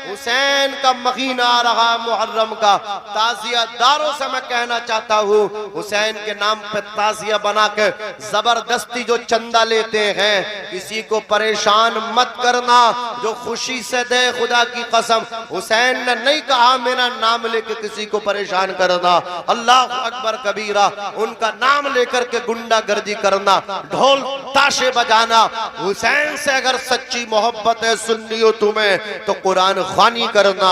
हुसैन का महीना आ रहा मुहर्रम का, ताजिया दारों से मैं कहना चाहता हूँ, हुसैन के नाम पे ताजिया बना के जबरदस्ती जो चंदा लेते हैं, किसी को परेशान मत करना, जो खुशी से दे। खुदा की कसम, हुसैन ने नहीं कहा मेरा नाम लेके किसी को परेशान करना। अल्लाह अकबर कबीरा, उनका नाम लेकर के गुंडागर्दी करना, ढोल ताशे बजाना। हुसैन से अगर सच्ची मोहब्बत है सुन्नियो तुम्हें, तो कुरान ख्वानी करना,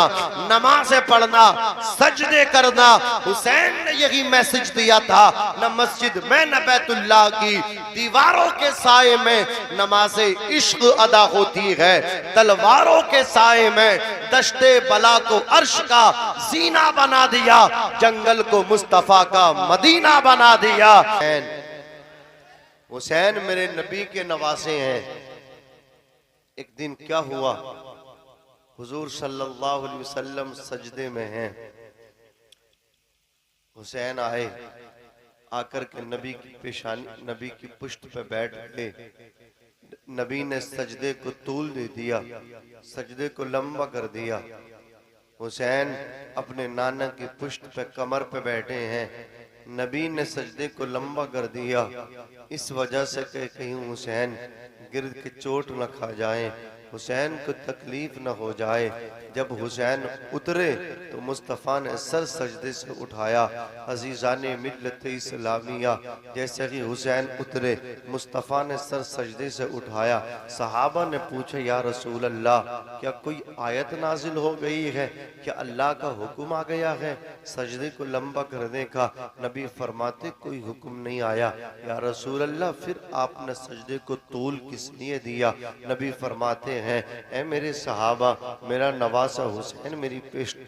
नमाज़ें पढ़ना, सजदे करना। हुसैन ने यही मैसेज दिया था, न मस्जिद में न बैतुल्लाह की दीवारों के साए में नमाज़े इश्क अदा होती है, तलवारों के साए में दश्ते बला को अर्श का जीना बना दिया, जंगल को मुस्तफा का मदीना बना दिया। हुसैन मेरे नबी के नवासे हैं। एक दिन क्या हुआ, हुजूर सल्लल्लाहु अलैहि वसल्लम सजदे में हैं, हुसैन आए, आकर के नबी की पेशानी, नबी की पुश्त पे बैठ गए। नबी ने सजदे को तूल दे दिया, सजदे को लंबा कर दिया। हुसैन अपने नाना की पुश्त पे कमर पे बैठे हैं, नबी ने सजदे को लंबा कर दिया, इस वजह से कि कहीं हुसैन गिर के चोट न खा जाए, हुसैन को तकलीफ न हो जाए। जब हुसैन उतरे तो मुस्तफ़ा ने सर सजदे से उठाया। अजीज़ाने मिल्लत इस्लामिया, जैसे ही हुसैन उतरे मुस्तफ़ा ने सर सजदे से उठाया। सहाबा ने पूछा, या रसूल अल्लाह, क्या कोई आयत नाजिल हो गई है, क्या अल्लाह का हुक्म आ गया है सजदे को लंबा करने का? नबी फरमाते, कोई हुक्म नहीं आया। या रसूल अल्लाह, फिर आपने सजदे को तूल किस लिए दिया? नबी फरमाते हैं, ए मेरे सहाबा, मेरा नवासा हुसैन मेरी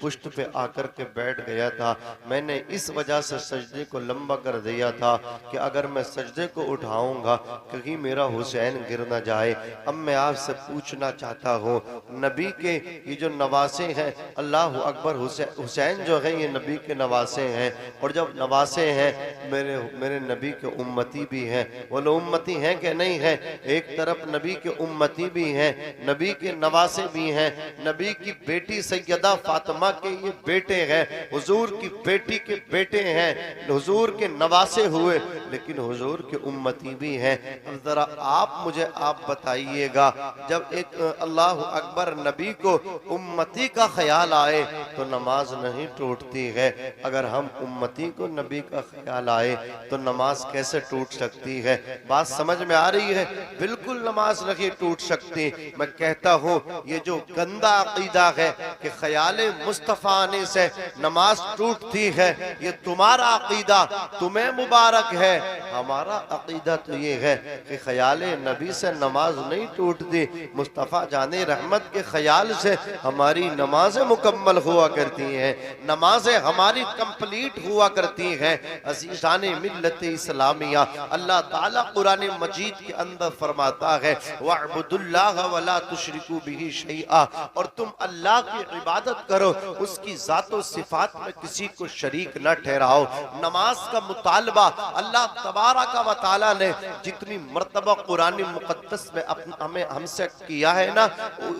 पुश्त पे आकर के बैठ गया था, मैंने इस वजह से सजदे को लंबा कर दिया था कि अगर मैं सजदे को उठाऊंगा कहीं मेरा हुसैन गिर ना जाए। अब मैं आपसे पूछना चाहता हूँ, नबी के ये जो नवासे हैं, अल्लाह अकबर, हुसैन जो है ये नबी के नवासे हैं, और जब नवासे हैं मेरे नबी के उम्मती भी हैं। वो लोग उम्मती हैं कि नहीं है? एक तरफ नबी के उम्मती भी हैं, नबी के नवासे भी हैं, नबी की बेटी सैयदा फातिमा के ये बेटे हैं, हुजूर की बेटी के बेटे हैं, हुजूर के नवासे हुए, लेकिन हुजूर के उम्मती भी हैं। अब जरा आप बताइएगा, जब एक अल्लाह अकबर नबी को उम्मती का ख्याल आए तो नमाज नहीं टूटती है, अगर हम उम्मती को नबी का ख्याल आए तो नमाज कैसे टूट सकती है? बात समझ में आ रही है? बिल्कुल नमाज नहीं टूट सकती। मैं कहता हूँ ये जो गंदा अकीदा है कि ख्याल मुस्तफ़ा आने से नमाज टूटती है, ये तुम्हारा अकीदा, तुम्हें मुबारक है। हमारा अकीदा तो ये है कि ख्याल नबी से नमाज नहीं टूटती, मुस्तफ़ा जाने रहमत के ख्याल से हमारी नमाजें मुकम्मल हुआ करती हैं, नमाजें हमारी कंप्लीट हुआ करती हैं। अज़ीज़ाने मिल्लत इस्लामिया, अल्लाह ताला कुरान मजीद के अंदर फरमाता है, वअब्दुल्लाह वला तुशरिकू बिही शैआ, और तुम अल्लाह की इबादत करो, उसकी ज़ातो सिफात में किसी को शरीक न ठहराओ। नमाज का मुतालबा अल्लाह तबारक व तआला ने जितनी मर्तबा कुरान मुक़द्दस में हमें हमसे किया है ना,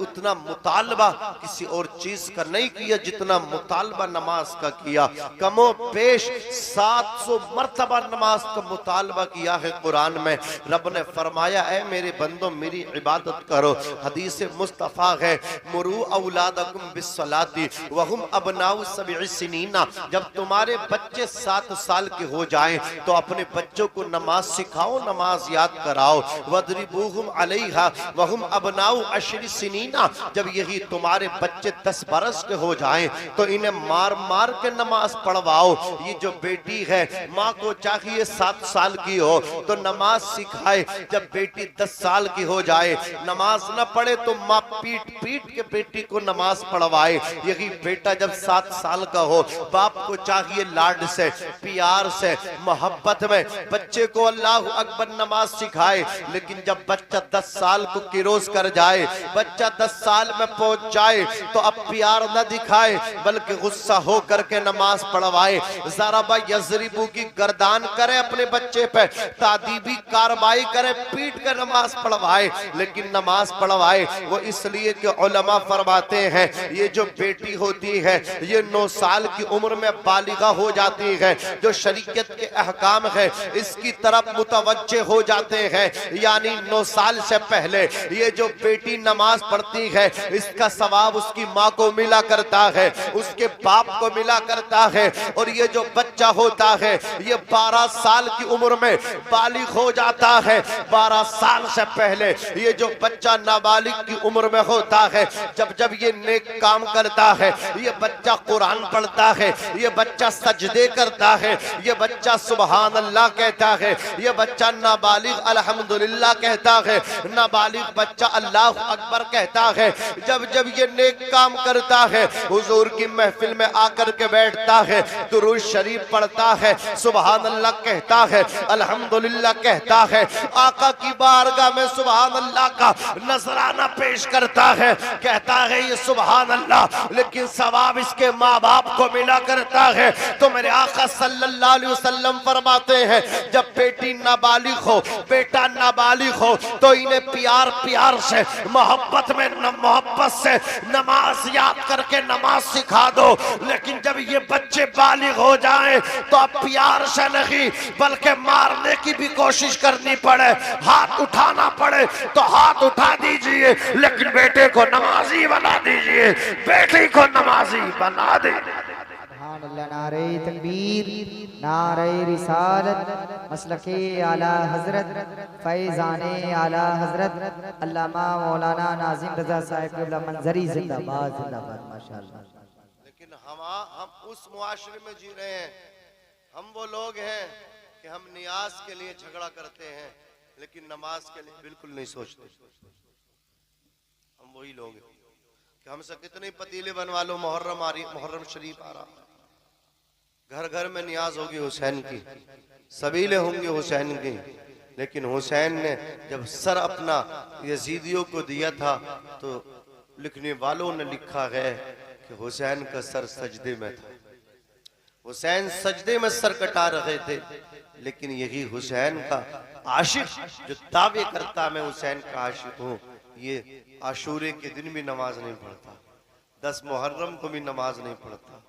उतना मुतालबा किसी और चीज का नहीं किया जितना मुतालबा नमाज का किया। कमो पेश 700 मर्तबा नमाज का मुतालबा किया है कुरान में। रब ने फरमाया, ऐ मेरे बंदो मेरी इबादत करो। हदीस मुस्तफ़ा है, मुरू औलादकुम बिस्सलाती वहुम अबनाउ सब'i सिनीना, जब तुम्हारे बच्चे 7 साल के हो जाएं तो अपने बच्चों को नमाज सिखाओ, नमाज याद कराओ। वदरिबूहुम अलैहा वहुम अबनाउ 10 सिनीना, जब यही तुम्हारे बच्चे 10 बरस के हो जाएं तो इन्हें मार मार के नमाज पढ़वाओ। ये जो बेटी है, माँ को चाहिए 7 साल की हो तो नमाज सिखाए, जब बेटी 10 साल की हो जाए नमाज न पढ़े तो माँ पीट पीट के बेटी को नमाज पढ़वाए। यही बेटा जब 7 साल का हो, बाप को चाहिए लाड से, प्यार से, मोहब्बत में बच्चे को अल्लाह अकबर नमाज सिखाए। लेकिन जब बच्चा 10 साल को किरोस कर जाए, बच्चा 10 साल में पहुंच जाए तो अब प्यार न दिखाए बल्कि गुस्सा हो करके नमाज पढ़वाए। ज़राबा यज़रिबू की गर्दान करे अपने बच्चे पे, तादीबी कार्रवाई करे, पीट कर नमाज पढ़वाए। लेकिन नमाज पढ़वा करवाए, वो इसलिए कि उलमा फरमाते हैं ये जो बेटी होती है ये 9 साल की उम्र में बालिगा हो जाती है, जो शरीयत के अहकाम है इसकी तरफ मुतवज्जे हो जाते हैं। यानी 9 साल से पहले ये जो बेटी नमाज पढ़ती है इसका सवाब उसकी माँ को मिला करता है, उसके बाप को मिला करता है। और ये जो बच्चा होता है ये 12 साल की उम्र में बालिग हो जाता है। 12 साल से पहले ये जो बच्चा नाबालिग की उम्र में होता है, जब जब ये नेक काम करता है, ये बच्चा कुरान पढ़ता है, ये बच्चा सजदे करता है, ये बच्चा सुबहान अल्लाह कहता है, ये बच्चा नाबालिग अल्हम्दुलिल्लाह कहता है, नाबालिग बच्चा अल्लाह अकबर कहता है। जब जब ये नेक काम करता है हुजूर की महफिल में आकर के बैठता है, दुरूद शरीफ पढ़ता है, सुबहान अल्लाह कहता है, अल्हम्दुलिल्लाह कहता है, आका की बारगाह में सुबहान अल्लाह का नजराना पेश करता है, कहता है ये सुबहान अल्लाह, लेकिन सवाब इसके माँ बाप को मिला करता है। तो मेरे आका सल्लल्लाहु अलैहि वसल्लम फरमाते हैं जब बेटी नाबालिग हो, बेटा नाबालिग हो, तो इन्हें प्यार प्यार से मोहब्बत में मोहब्बत से नमाज याद करके नमाज सिखा दो। लेकिन जब ये बच्चे बालिग हो जाएं तो अब प्यार से नहीं बल्कि मारने की भी कोशिश करनी पड़े, हाथ उठाना पड़े तो हाथ उठा दीजिए, लेकिन बेटे को नमाजी बना दीजिए, बेटी को नमाजी बना दे। नारे तकबीर, नारे रिसालत, मसलके आला हजरत, फैजाने आला हजरत अल्लामा मौलाना नाजिम रजा साहिब क़िबला मंजरी जिंदाबाद जिंदाबाद माशाअल्लाह। लेकिन हम उस मुआशरे में जी रहे हैं, हम वो लोग हैं कि हम नियाज के लिए झगड़ा करते हैं लेकिन नमाज के लिए बिल्कुल नहीं सोचते। हम वही लोग हैं कि हमसे कितने पतीले बनवा लो, मुहर्रम शरीफ आ रहा, घर घर में नियाज होगी हुसैन की, सबीले होंगे हुसैन की। लेकिन हुसैन ने जब सर अपना यजीदियों को दिया था तो लिखने वालों ने लिखा है कि हुसैन का सर सजदे में था, हुसैन सजदे में सर कटा रहे थे। लेकिन यही हुसैन का आशिक जो दावे करता मैं हुसैन का आशिक हूँ, ये आशूरे के दिन भी नमाज नहीं पढ़ता, 10 मुहर्रम को भी नमाज नहीं पढ़ता।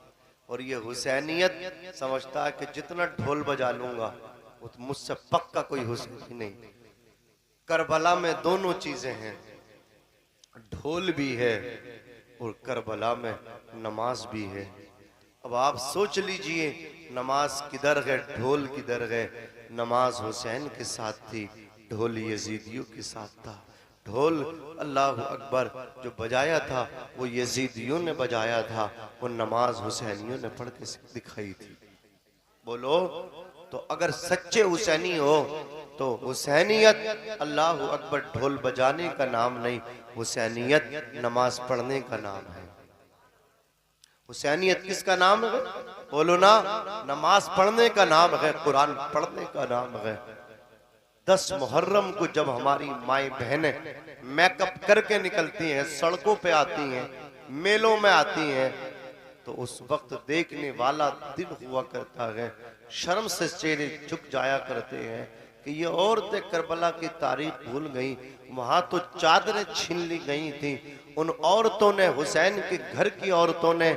और ये हुसैनियत समझता है कि जितना ढोल बजा लूंगा वो तो मुझसे पक्का कोई हुसैनी नहीं। करबला में दोनों चीजें हैं, ढोल भी है और करबला में नमाज भी है। अब आप सोच लीजिए नमाज किधर है, ढोल किधर है। नमाज हुसैन के साथ थी, ढोल यजीदियों के साथ था। ढोल अल्लाह अकबर जो बजाया था वो यजीदियों ने बजाया था, वो नमाज हुसैनियों ने पढ़ के दिखाई थी। बोलो तो अगर सच्चे हुसैनी हो तो हुसैनियत अल्लाह अकबर ढोल बजाने का नाम नहीं, हुसैनियत नमाज पढ़ने का नाम है। हुसैनियत किसका नाम है? बोलो ना, नमाज पढ़ने का नाम है, कुरान पढ़ने का नाम है। 10 मुहर्रम को जब हमारी माए बहनें मेकअप करके निकलती हैं, सड़कों पे आती हैं, मेलों में आती हैं, तो उस वक्त देखने वाला दिन हुआ करता है, शर्म से चेहरे झुक जाया करते हैं कि ये औरतें करबला की तारीख भूल गई। वहां तो चादरें छीन ली गई थी, उन औरतों ने, हुसैन के घर की औरतों ने,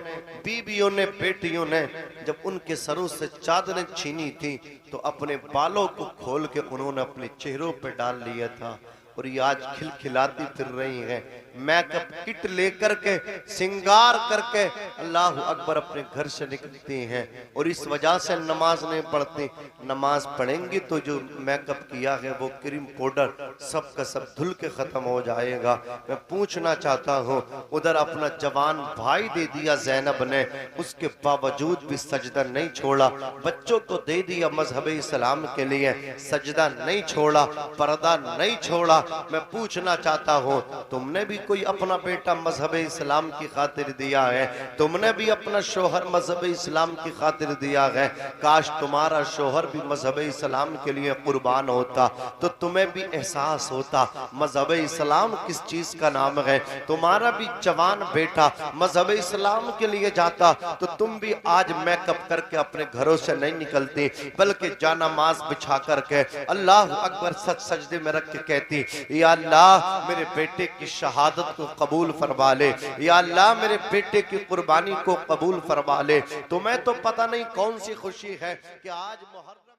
बीबियों ने, बेटियों ने जब उनके सरों से चादरें छीनी थी तो अपने बालों को खोल के उन्होंने अपने चेहरों पर डाल लिया था। और ये आज खिलखिलाती फिर रही हैं, मेकअप किट लेकर के, सिंगार करके अल्लाह अकबर अपने घर से निकलती हैं और इस वजह से नमाज नहीं पढ़ती। नमाज पढ़ेंगी तो जो मेकअप किया है वो क्रीम पाउडर सब का सब धुल के खत्म हो जाएगा। मैं पूछना चाहता हूँ, उधर अपना जवान भाई दे दिया ज़ैनब ने, उसके बावजूद भी सजदा नहीं छोड़ा। बच्चों को दे दिया मजहब इस्लाम के लिए, सजदा नहीं छोड़ा, पर्दा नहीं छोड़ा। मैं पूछना चाहता हूँ, तुमने भी कोई अपना बेटा मजहब इस्लाम की खातिर दिया है, तुमने भी अपना शोहर मजहब इस्लाम की खातिर दिया है। काश तुम्हारा शोहर भी मजहब इस्लाम के लिए कुर्बान होता तो तुम्हें भी एहसास होता मजहब इस्लाम किस चीज का नाम है। तुम्हारा भी जवान बेटा मजहब इस्लाम के लिए जाता तो तुम भी आज मेकअप करके अपने घरों से नहीं निकलती, बल्कि जानामाज बिछा करके अल्लाह अकबर सच सजदे में रख के कहती, या अल्लाह मेरे बेटे की शहादत को कबूल फरमा ले, या अल्लाह मेरे बेटे की कुर्बानी को कबूल फरमा ले। तुम्हें तो पता नहीं कौन सी खुशी है कि आज मुहर्रम